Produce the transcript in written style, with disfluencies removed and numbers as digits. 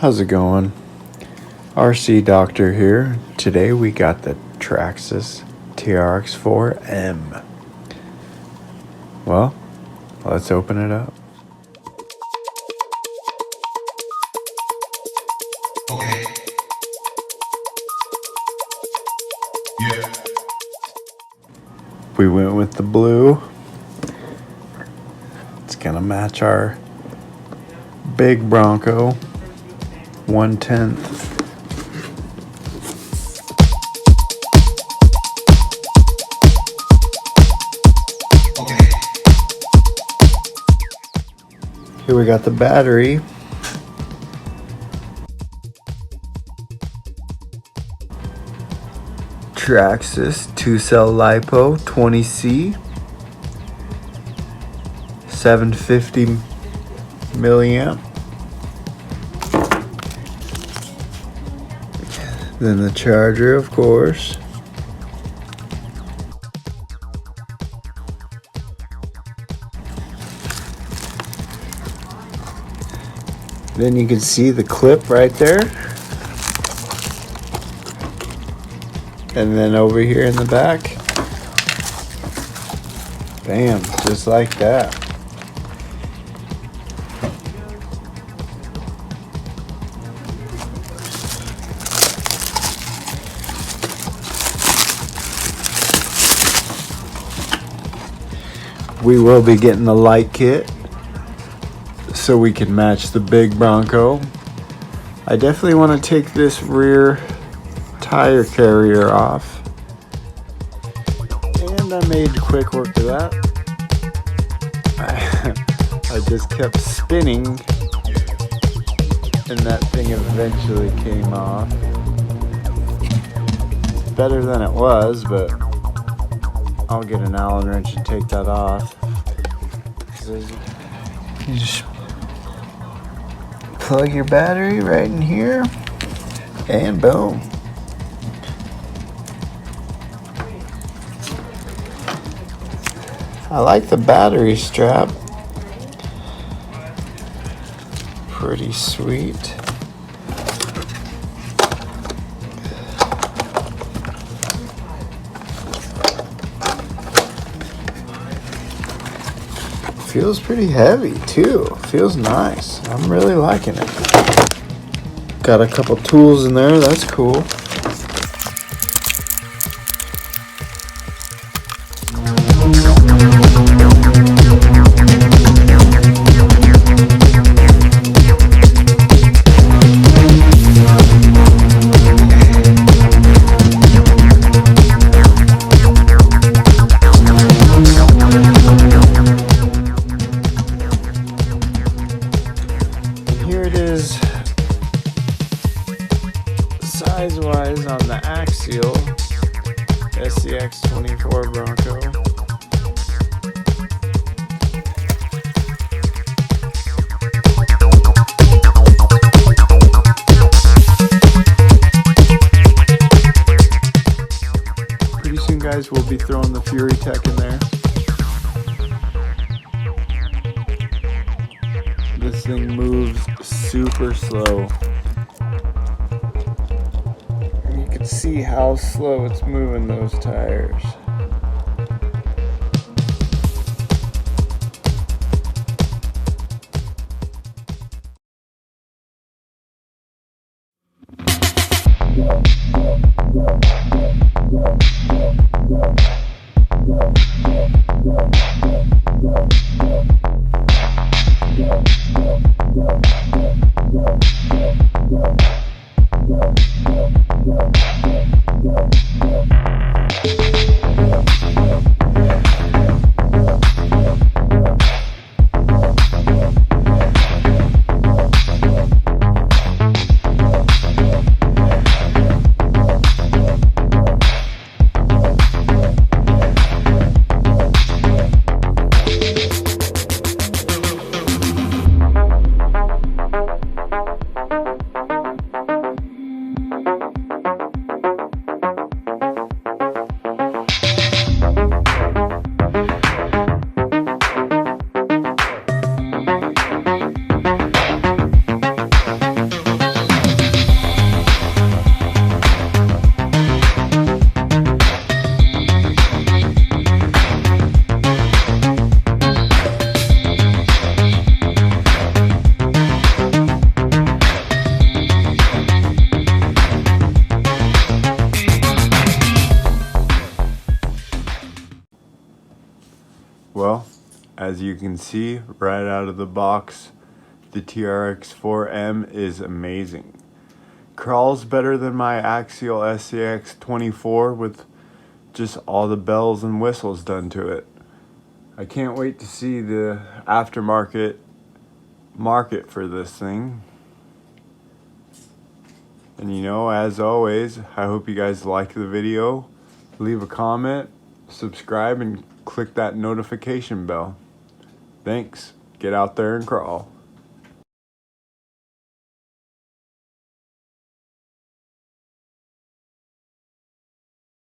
How's it going? RC Doctor here. Today we got the Trx Trx4m. Well, let's open it up. Okay. Yeah. We went with the blue. It's gonna match our big Bronco 1/10. Okay. Here we got the battery. Traxxas 2-cell LiPo 20C 750 milliamp. Then the charger, of course. Then you can see the clip right there. And then over here in the back, bam, just like that. We will be getting the light kit so we can match the big Bronco. I definitely want to take this rear tire carrier off, and I made quick work of that. I just kept spinning and that thing eventually came off. It's better than it was, but I'll get an Allen wrench and take that off. You just plug your battery right in here and boom. I like the battery strap. Pretty sweet. Feels pretty heavy too. Feels nice. I'm really liking it. Got a couple tools in there. That's cool. Here it is, size-wise on the axial SCX24 Bronco. Pretty soon, guys, we'll be throwing the Fury Tech in there. This thing moves super slow. And you can see how slow it's moving those tires. as you can see right out of the box, the Trx4m is amazing. Crawls better than my Axial Trx4m with just all the bells and whistles done to it. I can't wait to see the aftermarket market for this thing. And you know, as always, I hope you guys like the video. Leave a comment, subscribe, and click that notification bell. Thanks. Get out there and crawl.